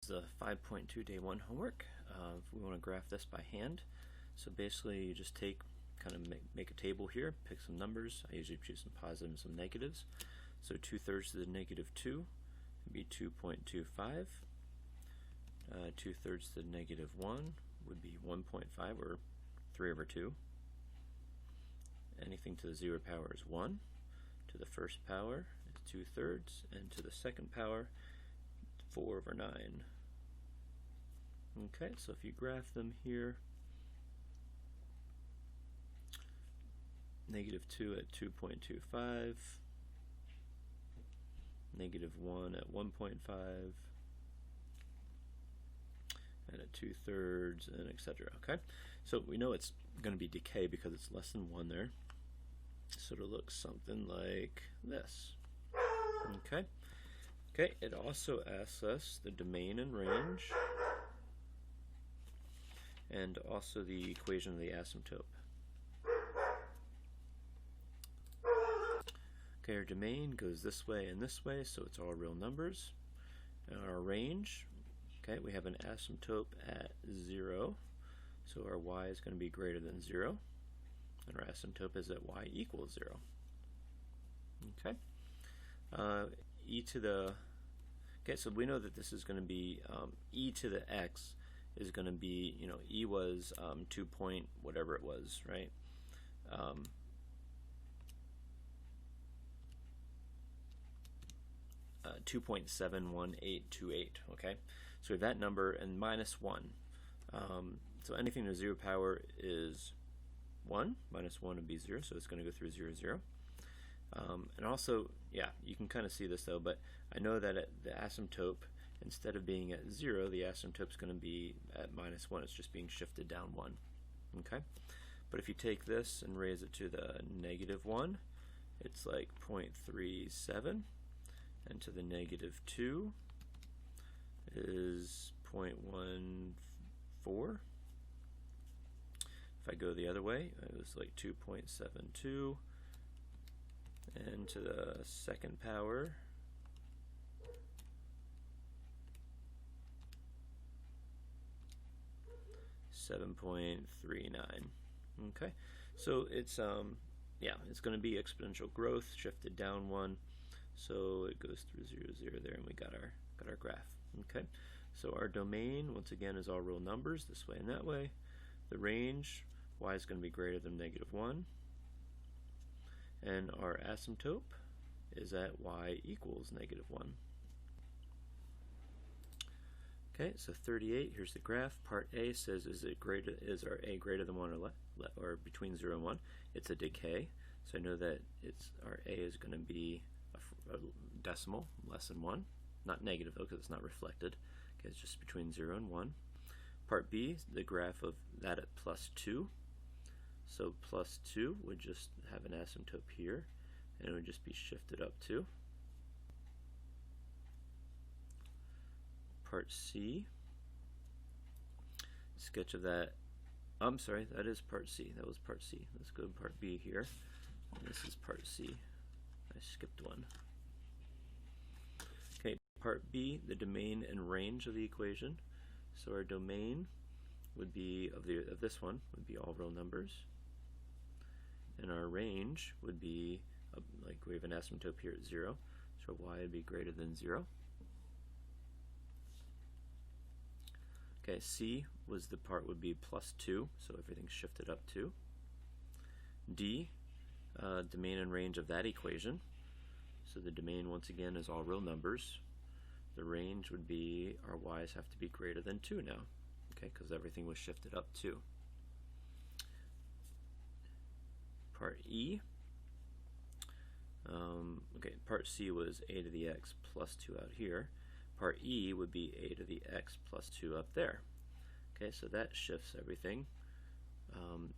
The 5.2 day 1 homework. We want to graph this by hand. So basically you just make a table here, pick some numbers. I usually choose some positives and some negatives. So 2/3 to the negative 2 would be 2.25. 2/3 to the negative 1 would be 1.5, or 3/2. Anything to the 0 power is 1. To the first power is 2/3, and to the second power 4/9. Okay, so if you graph them here, -2 at 2.25, -1 at 1.5, and at 2/3, and etc. Okay, so we know it's going to be decay because it's less than 1 there. So it'll look something like this. Okay. Okay, it also asks us the domain and range, and also the equation of the asymptote. Okay, our domain goes this way and this way, so it's all real numbers. And our range, okay, we have an asymptote at 0, so our y is going to be greater than 0, and our asymptote is at y equals 0. Okay, okay, so we know that this is going to be e to the x is going to be, e was 2 point whatever it was, right? 2.71828, okay? So we have that number and minus 1. So anything to 0 power is 1. Minus 1 would be 0, so it's going to go through 0, 0. And also, yeah, you can kind of see this though, but I know that at the asymptote, instead of being at 0, the asymptote is going to be at -1. It's just being shifted down 1. Okay? But if you take this and raise it to the -1, it's like 0.37, and to the -2 is 0.14. If I go the other way, it was like 2.72, and to the second power (7.39). Okay, so it's it's going to be exponential growth shifted down 1, so it goes through 0, 0 there, and we got our graph. Okay, so our domain once again is all real numbers this way and that way. The range, y is going to be greater than -1, and our asymptote is at y equals -1. Okay, so 38, here's the graph. Part A says, is our a greater than 1 or between 0 and 1? It's a decay, so I know that our a is going to be a decimal, less than 1. Not negative though, because it's not reflected. Okay, it's just between 0 and 1. Part B, the graph of that at +2. So +2 would just have an asymptote here, and it would just be shifted up 2. Part C, sketch of that. I'm sorry, that is part C. That was part C. Let's go to part B here. And this is part C. I skipped one. Okay, part B, the domain and range of the equation. So our domain would be of this one would be all real numbers, and our range would be like we have an asymptote here at 0, so y would be greater than 0. Okay, C was the part would be +2, so everything's shifted up 2. D, domain and range of that equation. So the domain once again is all real numbers. The range would be our y's have to be greater than 2 now, okay, because everything was shifted up 2. Part E, okay, part C was a to the x plus 2 out here. Part E would be a to the x plus 2 up there. Okay, so that shifts everything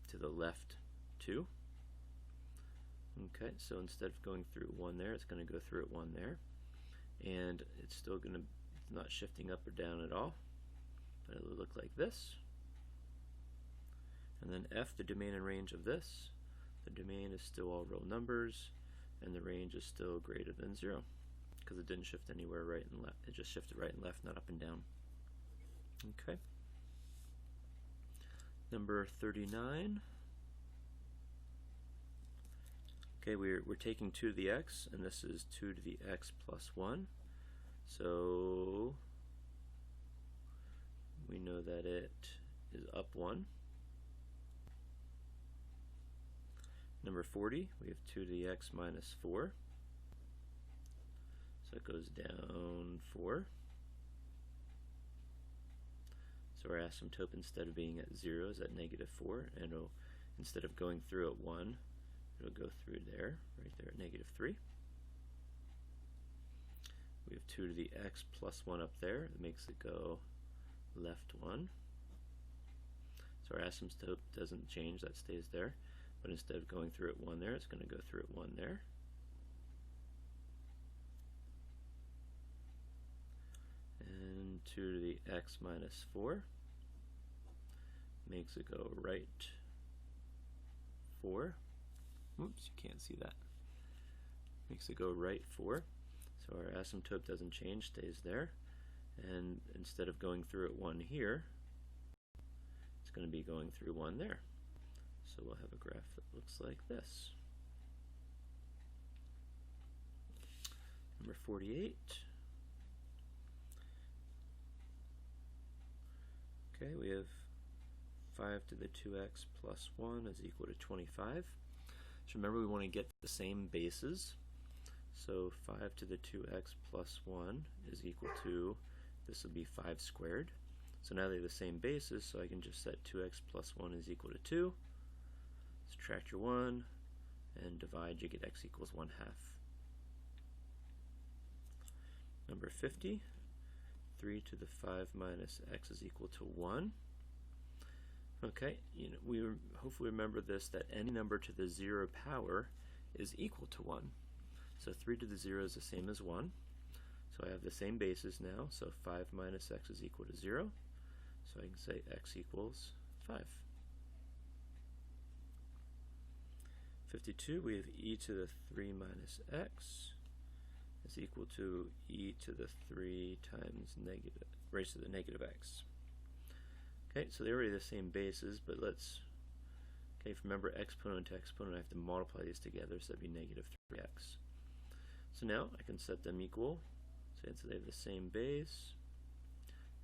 to the left 2. Okay, so instead of going through 1 there, it's going to go through at 1 there. And it's still going to not shifting up or down at all. But it will look like this. And then F, the domain and range of this. The domain is still all real numbers, and the range is still greater than 0. Because it didn't shift anywhere right and left. It just shifted right and left, not up and down. Okay. Number 39. Okay, we're taking 2 to the x, and this is 2 to the x plus 1. So we know that it is up 1. Number 40, we have 2 to the x minus 4. So it goes down 4. So our asymptote, instead of being at 0, is at negative 4, and instead of going through at 1, it'll go through there, right there at negative 3. We have 2 to the x plus 1 up there. That makes it go left 1. So our asymptote doesn't change, that stays there. But instead of going through at 1 there, it's going to go through at 1 there. And 2 to the x minus 4 makes it go right 4. Oops, you can't see that. Makes it go right 4. So our asymptote doesn't change, stays there. And instead of going through at 1 here, it's going to be going through 1 there. So we'll have a graph that looks like this. Number 48. Okay, we have 5 to the 2x plus 1 is equal to 25. So remember, we want to get the same bases. So 5 to the 2x plus 1 is equal to, this will be 5 squared. So now they have the same basis, so I can just set 2x plus 1 is equal to 2. Subtract your 1 and divide, you get x equals 1/2. Number 50, 3 to the 5 minus x is equal to 1. Okay, we hopefully remember this, that any number to the 0 power is equal to 1. So 3 to the 0 is the same as 1. So I have the same basis now, so 5 minus x is equal to 0. So I can say x equals 5. 52, we have e to the 3 minus x is equal to e to the 3 times raised to the negative x. Okay, so they're already the same bases, but remember, exponent to exponent, I have to multiply these together, so that'd be negative 3x. So now I can set them equal, since they have the same base,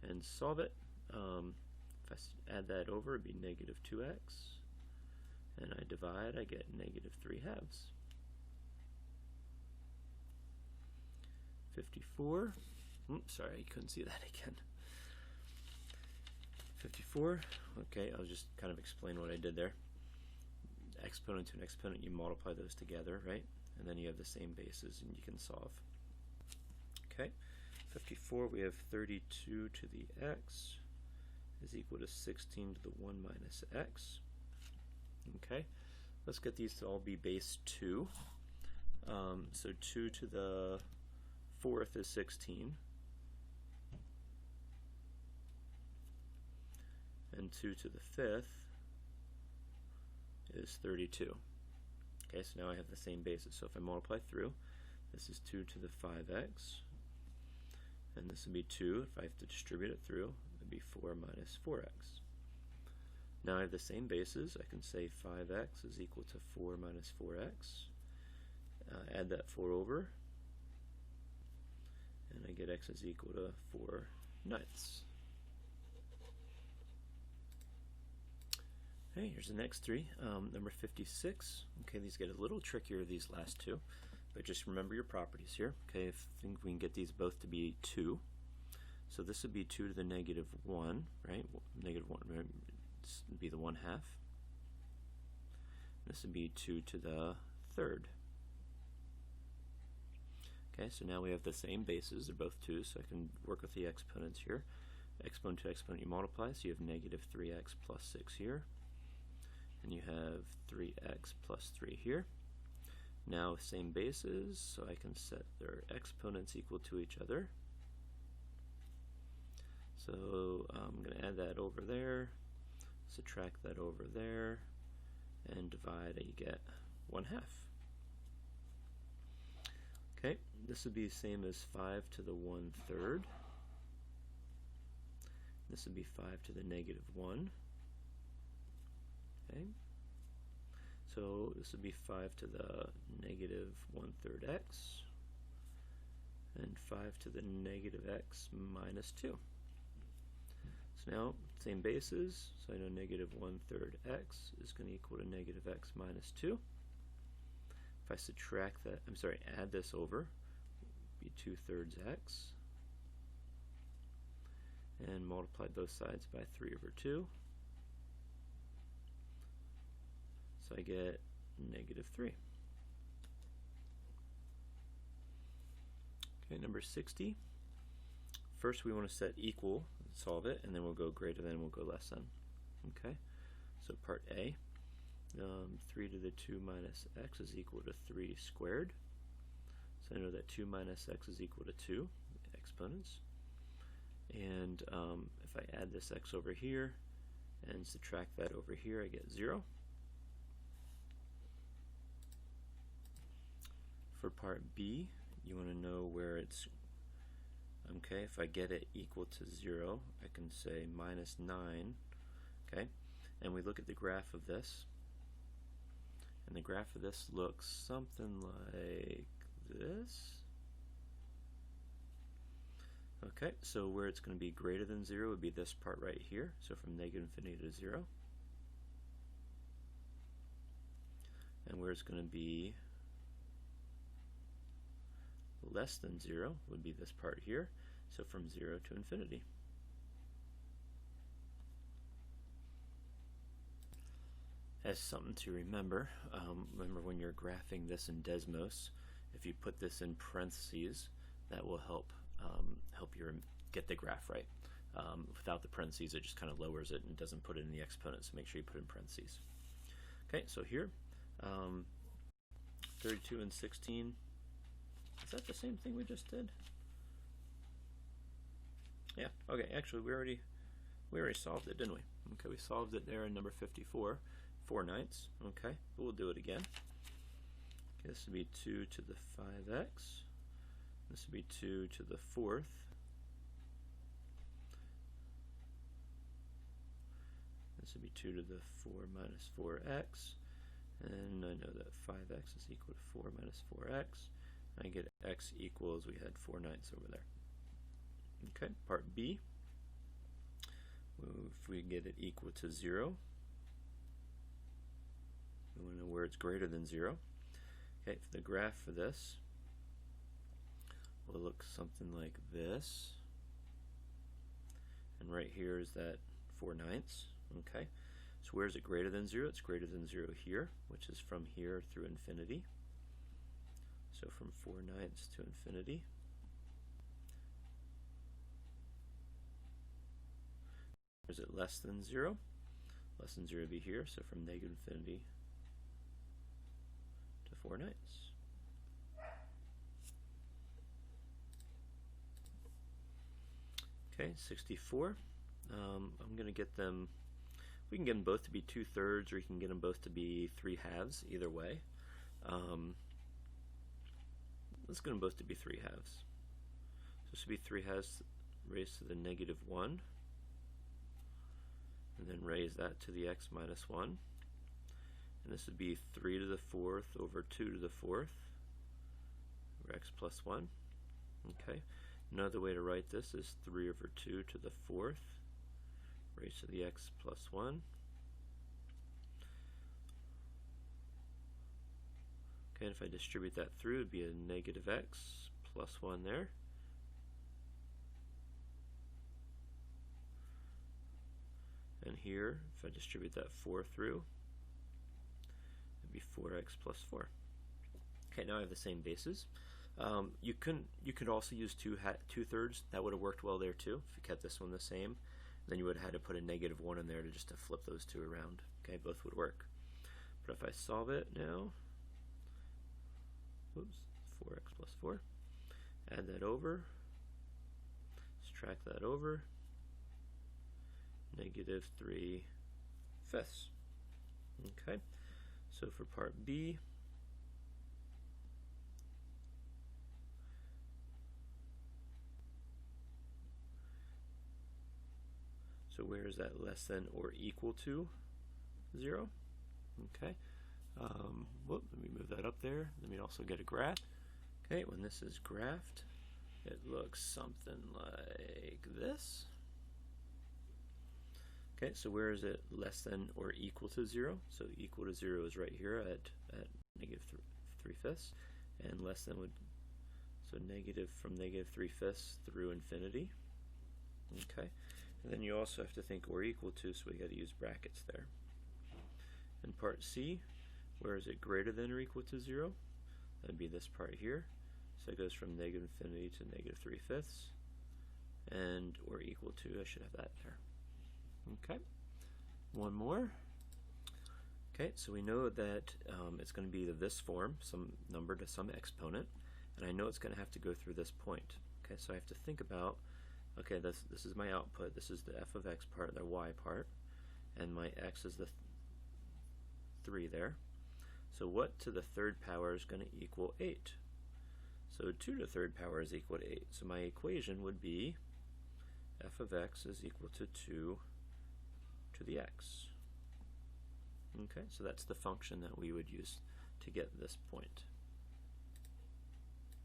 and solve it. If I add that over, it'd be negative 2x, and I divide, I get negative 3/2. 54, sorry, you couldn't see that again. 54, okay, I'll just kind of explain what I did there. Exponent to an exponent, you multiply those together, right? And then you have the same bases and you can solve. Okay, 54, we have 32 to the x is equal to 16 to the 1 minus x. Okay, let's get these to all be base 2. So 2 to the 4th is 16. And 2 to the 5th is 32. Okay, so now I have the same basis. So if I multiply through, this is 2 to the 5x, and this would be 2. If I have to distribute it through, it would be 4 minus 4x. Now I have the same bases. I can say 5x is equal to 4 minus 4x. Add that 4 over, and I get x is equal to 4/9. Okay, here's the next three. Number 56. Okay, these get a little trickier, these last two, but just remember your properties here. Okay, I think we can get these both to be 2. So this would be 2 to the negative 1, right? Negative 1 would be the 1/2. This would be 2 to the 3rd. Okay, so now we have the same bases. They're both 2, so I can work with the exponents here. Exponent to exponent, you multiply, so you have negative 3x plus 6 here. And you have 3x plus 3 here. Now same bases, so I can set their exponents equal to each other. So I'm going to add that over there, subtract that over there, and divide, and you get 1/2. Okay, this would be the same as 5 to the 1/3. This would be 5 to the negative 1. Okay. So this would be 5 to the negative 1/3 x, and 5 to the negative x minus 2. So now, same bases, so I know negative 1/3 x is going to equal to negative x minus 2. If I subtract that, add this over, it would be 2/3 x, and multiply both sides by 3/2. So I get negative 3. Okay, number 60. First we want to set equal, solve it, and then we'll go greater than, we'll go less than. Okay, so part A, 3 to the 2 minus x is equal to 3 squared. So I know that 2 minus x is equal to 2, exponents. And if I add this x over here and subtract that over here, I get 0. For part B, you want to know where it's, okay, if I get it equal to 0, I can say minus 9, okay, and we look at the graph of this, and the graph of this looks something like this. Okay, so where it's going to be greater than 0 would be this part right here, so from negative infinity to 0, and where it's going to be less than 0 would be this part here, so from 0 to infinity. As something to remember, remember when you're graphing this in Desmos, if you put this in parentheses, that will help you get the graph right. Without the parentheses, it just kind of lowers it and doesn't put it in the exponent, so make sure you put it in parentheses. Okay, so here, 32 and 16, is that the same thing we just did? Yeah, okay, actually we already solved it, didn't we? Okay, we solved it there in number 54, 4/9, okay, but we'll do it again. Okay, this would be 2 to the 5x, this would be 2 to the 4th, this would be 2 to the 4 minus 4x, and I know that 5x is equal to 4 minus 4x. I get x equals, we had 4/9 over there. Okay, part B, if we get it equal to 0, we want to know where it's greater than 0. Okay, the graph for this will look something like this, and right here is that 4/9. Okay, so where is it greater than 0? It's greater than 0 here, which is from here through infinity. So from 4/9 to infinity. Is it less than 0? Less than 0 would be here, so from negative infinity to 4/9. Okay, 64. I'm going to get them, we can get them both to be 2/3, or you can get them both to be 3/2, either way. Let's get them both to be 3/2. So this would be 3/2 raised to the negative 1, and then raise that to the x minus 1. And this would be 3 to the 4th over 2 to the 4th, over x plus 1. Okay, another way to write this is 3 over 2 to the 4th, raised to the x plus 1. Okay, and if I distribute that through, it would be a negative x plus 1 there. And here, if I distribute that 4 through, it would be 4x plus 4. Okay, now I have the same bases. You could also use 2/3. That would have worked well there too, if you kept this one the same. Then you would have had to put a negative 1 in there just to flip those two around. Okay, both would work. But if I solve it now, oops, 4x plus 4, add that over, subtract that over, negative 3/5. Okay, so for part B, So where is that less than or equal to 0? Okay. Let me move that up there. Let me also get a graph. Okay, when this is graphed, it looks something like this. Okay, so where is it less than or equal to 0? So equal to 0 is right here at negative 3/5, and less than would, so negative from negative 3/5 through infinity. Okay, and then you also have to think or equal to, so we got to use brackets there. In part C, where is it greater than or equal to 0? That would be this part here. So it goes from negative infinity to negative 3/5, and or equal to, I should have that there. Okay, one more. Okay, so we know that it's going to be this form, some number to some exponent, and I know it's going to have to go through this point. Okay, so I have to think about, okay, this is my output, this is the f of x part, the y part, and my x is the 3 there. So what to the third power is going to equal 8? So 2 to the third power is equal to 8. So my equation would be f of x is equal to 2 to the x. Okay, so that's the function that we would use to get this point.